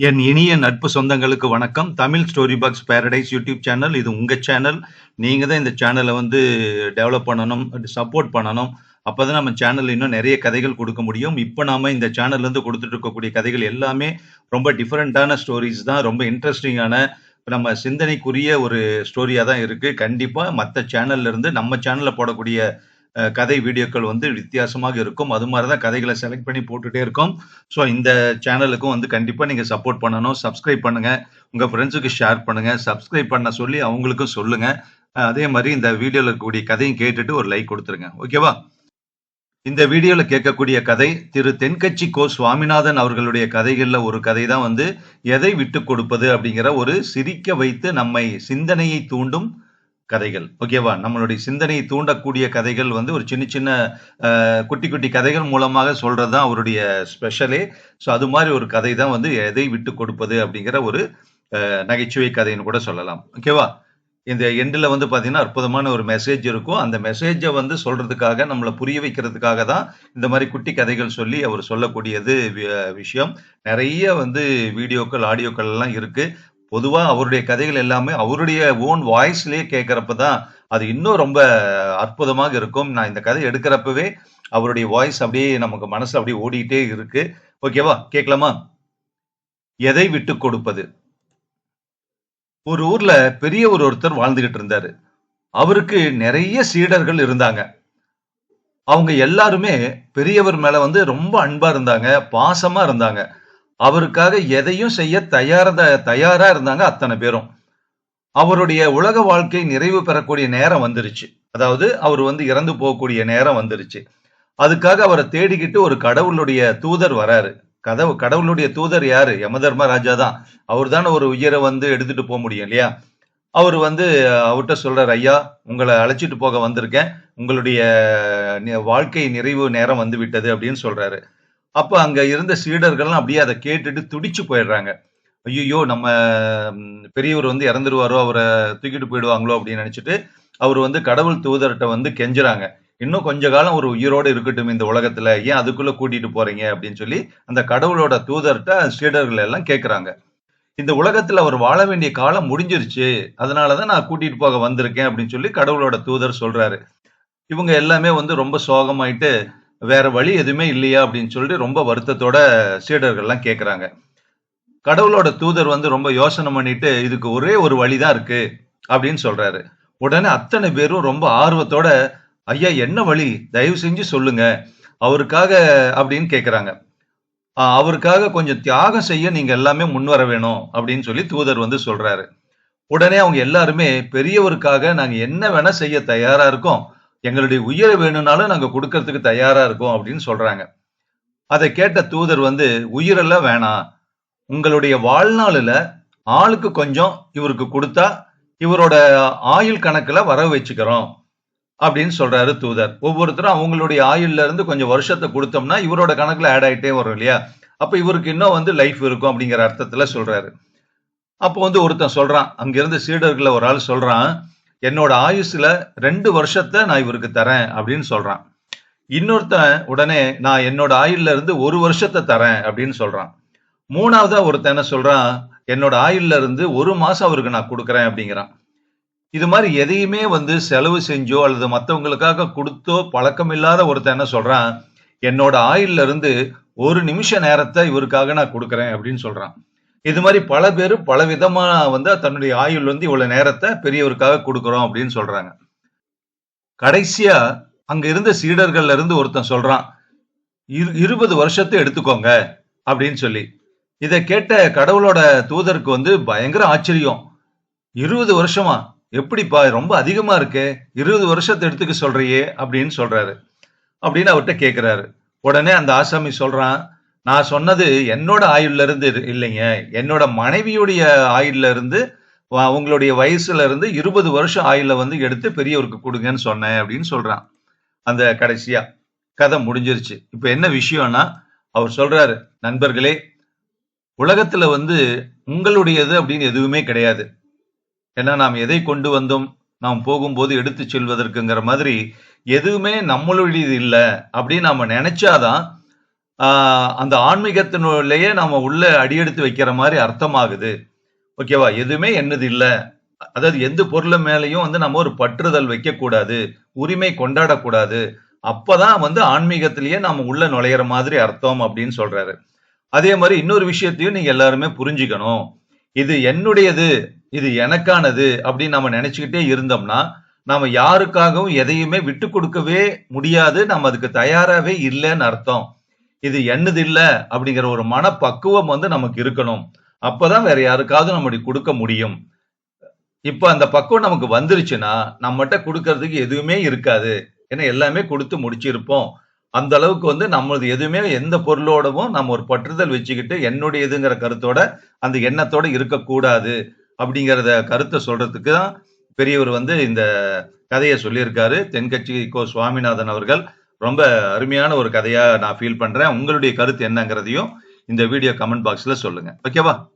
என் இனிய நட்பு சொந்தங்களுக்கு வணக்கம். Tamil story box paradise YouTube channel. இது உங்க சேனல். நீங்க தான் இந்த சேனலை வந்து டெவலப் பண்ணணும், சப்போர்ட் பண்ணணும். அப்பதான் நம்ம சேனல்ல இன்னும் நிறைய கதைகள் கொடுக்க முடியும். இப்ப நாம இந்த சேனல்ல இருந்து கொடுத்துட்டு இருக்கக்கூடிய கதைகள் எல்லாமே ரொம்ப டிஃபரெண்டான ஸ்டோரிஸ் தான். ரொம்ப இன்ட்ரெஸ்டிங்கான நம்ம சிந்தனைக்குரிய ஒரு ஸ்டோரியா தான் இருக்கு. கண்டிப்பா மத்த சேனல்ல இருந்து நம்ம சேனல்ல போடக்கூடிய கதை வீடியோக்கள் வந்து வித்தியாசமாக இருக்கும். அது மாதிரி தான் கதைகளை செலக்ட் பண்ணி போட்டுட்டே இருக்கோம். ஸோ இந்த சேனலுக்கும் வந்து கண்டிப்பா நீங்க சப்போர்ட் பண்ணணும். சப்ஸ்கிரைப் பண்ணுங்க. உங்க ஃப்ரெண்ட்ஸுக்கு ஷேர் பண்ணுங்க. சப்ஸ்கிரைப் பண்ண சொல்லி அவங்களுக்கும் சொல்லுங்க. அதே மாதிரி இந்த வீடியோல இருக்கக்கூடிய கதையும் கேட்டுட்டு ஒரு லைக் கொடுத்துருங்க. ஓகேவா? இந்த வீடியோல கேட்கக்கூடிய கதை திரு தென்கட்சி கோ சுவாமிநாதன் அவர்களுடைய கதைகள்ல ஒரு கதை தான் வந்து எதை விட்டு கொடுப்பது அப்படிங்கிற ஒரு சிரிக்க வைத்து நம்மை சிந்தனையை தூண்டும் கதைகள். ஓகேவா? நம்மளுடைய சிந்தனையை தூண்டக்கூடிய கதைகள் வந்து ஒரு சின்ன சின்ன குட்டி குட்டி கதைகள் மூலமாக சொல்றது தான் அவருடைய ஸ்பெஷலே. ஸோ அது மாதிரி ஒரு கதை தான் வந்து எதை விட்டு கொடுப்பது அப்படிங்கிற ஒரு நகைச்சுவை கதைன்னு கூட சொல்லலாம். ஓகேவா? இந்த எண்டில் வந்து பார்த்தீங்கன்னா அற்புதமான ஒரு மெசேஜ் இருக்கும். அந்த மெசேஜை வந்து சொல்றதுக்காக நம்மளை புரிய வைக்கிறதுக்காக தான் இந்த மாதிரி குட்டி கதைகள் சொல்லி அவர் சொல்லக்கூடியது விஷயம். நிறைய வந்து வீடியோக்கள் ஆடியோக்கள் எல்லாம் இருக்கு. பொதுவா அவருடைய கதைகள் எல்லாமே அவருடைய ஓன் வாய்ஸ்லயே கேட்கறப்ப தான் அது இன்னும் ரொம்ப அற்புதமாக இருக்கும். நான் இந்த கதை எடுக்கிறப்பவே அவருடைய வாய்ஸ் அப்படியே நமக்கு மனசுல அப்படியே ஓடிட்டே இருக்கு. ஓகேவா? கேட்கலாமா? எதை விட்டு கொடுப்பது. ஒரு ஊர்ல பெரியவர் ஒருத்தர் வாழ்ந்துகிட்டு இருந்தாரு. அவருக்கு நிறைய சீடர்கள் இருந்தாங்க. அவங்க எல்லாருமே பெரியவர் மேல வந்து ரொம்ப அன்பா இருந்தாங்க, பாசமா இருந்தாங்க. அவருக்காக எதையும் செய்ய தயாரா இருந்தாங்க அத்தனை பேரும். அவருடைய உலக வாழ்க்கை நிறைவு பெறக்கூடிய நேரம் வந்துருச்சு. அதாவது அவர் வந்து இறந்து போகக்கூடிய நேரம் வந்துருச்சு. அதுக்காக அவரை தேடிக்கிட்டு ஒரு கடவுளுடைய தூதர் வராரு. கடவுளுடைய தூதர் யாரு? யமதர்மராஜா தான். அவர் தானே ஒரு உயிரை வந்து எடுத்துட்டு போக முடியும் இல்லையா? அவர் வந்து அவர்கிட்ட சொல்றாரு, ஐயா உங்களை அழைச்சிட்டு போக வந்திருக்கேன். உங்களுடைய வாழ்க்கை நிறைவு நேரம் வந்து விட்டது அப்படின்னு சொல்றாரு. அப்ப அங்க இருந்த சீடர்கள்லாம் அப்படியே அதை கேட்டுட்டு துடிச்சு போயிடுறாங்க. ஐயோ நம்ம பெரியவர் வந்து இறந்துருவாரோ, அவரை தூக்கிட்டு போயிடுவாங்களோ அப்படின்னு நினைச்சிட்டு அவர் வந்து கடவுள் தூதர்கிட்ட வந்து கெஞ்சுறாங்க. இன்னும் கொஞ்ச காலம் ஒரு உயிரோடு இருக்கட்டும் இந்த உலகத்துல, ஏன் அதுக்குள்ள கூட்டிட்டு போறீங்க அப்படின்னு சொல்லி அந்த கடவுளோட தூதர்கிட்ட சீடர்கள் எல்லாம் கேட்கிறாங்க. இந்த உலகத்துல அவர் வாழ வேண்டிய காலம் முடிஞ்சிருச்சு, அதனாலதான் நான் கூட்டிட்டு போக வந்திருக்கேன் அப்படின்னு சொல்லி கடவுளோட தூதர் சொல்றாரு. இவங்க எல்லாமே வந்து ரொம்ப சோகமாயிட்டு வேற வழி எதுவுமே இல்லையா அப்படின்னு சொல்லிட்டு ரொம்ப வருத்தத்தோட சீடர்கள்லாம் கேட்கிறாங்க. கடவுளோட தூதர் வந்து ரொம்ப யோசனை பண்ணிட்டு இதுக்கு ஒரே ஒரு வழிதான் இருக்கு அப்படின்னு சொல்றாரு. உடனே அத்தனை பேரும் ரொம்ப ஆர்வத்தோட ஐயா என்ன வழி, தயவு செஞ்சு சொல்லுங்க அவருக்காக அப்படின்னு கேட்கிறாங்க. அவருக்காக கொஞ்சம் தியாகம் செய்ய நீங்க எல்லாமே முன் வர வேணும் அப்படின்னு சொல்லி தூதர் வந்து சொல்றாரு. உடனே அவங்க எல்லாருமே பெரியவருக்காக நாங்க என்ன வேணா செய்ய தயாரா இருக்கோம், எங்களுடைய உயிரை வேணும்னாலும் நாங்க கொடுக்கறதுக்கு தயாரா இருக்கோம் அப்படின்னு சொல்றாங்க. அதை கேட்ட தூதர் வந்து உயிரெல்லாம் வேணாம், உங்களுடைய வாழ்நாளில ஆளுக்கு கொஞ்சம் இவருக்கு கொடுத்தா இவரோட ஆயுள் கணக்குல வர வச்சுக்கிறோம் அப்படின்னு சொல்றாரு தூதர். ஒவ்வொருத்தரும் அவங்களுடைய ஆயுள்ல இருந்து கொஞ்சம் வருஷத்தை கொடுத்தோம்னா இவரோட கணக்குல ஆட் ஆயிட்டே வரும் இல்லையா? அப்ப இவருக்கு இன்னும் வந்து லைஃப் இருக்கும் அப்படிங்கிற அர்த்தத்துல சொல்றாரு. அப்போ வந்து ஒருத்தன் சொல்றான், அங்க இருந்த சீடர்கள ஒரு ஆள் சொல்றான், என்னோட ஆயுசுல 2 வருஷத்தை நான் இவருக்கு தரேன் அப்படின்னு சொல்றான். இன்னொருத்தன் உடனே நான் என்னோட ஆயுள்ல இருந்து 1 வருஷத்தை தரேன் அப்படின்னு சொல்றான். மூணாவதா ஒருத்தன் என்ன சொல்றான், என்னோட ஆயுள்ல இருந்து 1 மாசம் அவருக்கு நான் கொடுக்குறேன் அப்படிங்கிறான். இது மாதிரி எதையுமே வந்து செலவு செஞ்சோ அல்லது மற்றவங்களுக்காக கொடுத்தோ பழக்கம் இல்லாத ஒருத்தன் என்ன சொல்றான், என்னோட ஆயுள்ல இருந்து 1 நிமிஷ நேரத்தை இவருக்காக நான் கொடுக்குறேன் அப்படின்னு சொல்றான். இது மாதிரி பல பேரு பல விதமா வந்து தன்னுடைய ஆயுள் வந்து இவ்வளவு நேரத்தை பெரியவருக்காக கொடுக்குறோம் அப்படின்னு சொல்றாங்க. கடைசியா அங்க இருந்த சீடர்கள்ல இருந்து ஒருத்தன் சொல்றான், 20 வருஷத்தை எடுத்துக்கோங்க அப்படின்னு சொல்லி. இதை கேட்ட கடவுளோட தூதருக்கு வந்து பயங்கர ஆச்சரியம். 20 வருஷமா? எப்படிப்பா, ரொம்ப அதிகமா இருக்கே, 20 வருஷத்தை எடுத்துக்க சொல்றியே அப்படின்னு சொல்றாரு. அப்படின்னு அவர்கிட்ட கேட்கிறாரு. உடனே அந்த ஆசாமி சொல்றான், நான் சொன்னது என்னோட ஆயுள்ல இருந்து இல்லைங்க, என்னோட மனைவியுடைய ஆயுள்ல இருந்து உங்களுடைய வயசுல இருந்து 20 வருஷம் ஆயுள வந்து எடுத்து பெரியவருக்கு கொடுங்கன்னு சொன்னேன் அப்படின்னு சொல்றான். அந்த கடைசியா கதை முடிஞ்சிருச்சு. இப்ப என்ன விஷயம்னா அவர் சொல்றாரு, நண்பர்களே உலகத்துல வந்து உங்களுடையது அப்படின்னு எதுவுமே கிடையாது. ஏன்னா நாம் எதை கொண்டு வந்தோம், நாம் போகும்போது எடுத்து செல்வதற்குங்கிற மாதிரி எதுவுமே நம்மளுடையது இல்லை அப்படின்னு நாம நினைச்சாதான் அந்த ஆன்மீகத்தினுள்ளேயே நாம உள்ள அடியெடுத்து வைக்கிற மாதிரி அர்த்தமாகுது. ஓகேவா? எதுவுமே என்னது இல்ல. அதாவது எந்த பொருள் மேலயும் வந்து நம்ம ஒரு பற்றுதல் வைக்கக்கூடாது. உரிமை கொண்டாடக்கூடாது. அப்பதான் வந்து ஆன்மீகத்திலேயே நாம உள்ள நுழையிற மாதிரி அர்த்தம் அப்படின்னு சொல்றாரு. அதே மாதிரி இன்னொரு விஷயத்தையும் நீங்க எல்லாருமே புரிஞ்சுக்கணும். இது என்னுடையது, இது எனக்கானது அப்படின்னு நம்ம நினைச்சுக்கிட்டே இருந்தோம்னா, நாம யாருக்காகவும் எதையுமே விட்டு கொடுக்கவே முடியாது. நம்ம அதுக்கு தயாராவே இல்லைன்னு அர்த்தம். இது என்னது இல்ல அப்படிங்கிற ஒரு மனப்பக்குவம் வந்து நமக்கு இருக்கணும். அப்பதான் வேற யாருக்காவது நம்ம கொடுக்க முடியும். இப்ப அந்த பக்குவம் நமக்கு வந்துருச்சுன்னா, நம்மட்ட குடுக்கறதுக்கு எதுவுமே இருக்காது. ஏன்னா எல்லாமே குடுத்து முடிச்சிருப்போம். அந்த அளவுக்கு வந்து நம்மளது எதுவுமே எந்த பொருளோடவும் நம்ம ஒரு பற்றுதல் வச்சுக்கிட்டு, என்னுடையதுங்கிற கருத்தோட, அந்த எண்ணத்தோட இருக்கக்கூடாது. அப்படிங்கிறத கருத்த சொல்றதுக்கு தான் பெரியவர் வந்து இந்த கதைய சொல்லியிருக்காரு. தென்கட்சி கோ. சுவாமிநாதன் அவர்கள். ரொம்ப அருமையான ஒரு கதையா நான் ஃபீல் பண்றேன். உங்களுடைய கருத்து என்னங்கிறதையும் இந்த வீடியோ கமெண்ட் பாக்ஸ்ல சொல்லுங்க. ஓகேவா?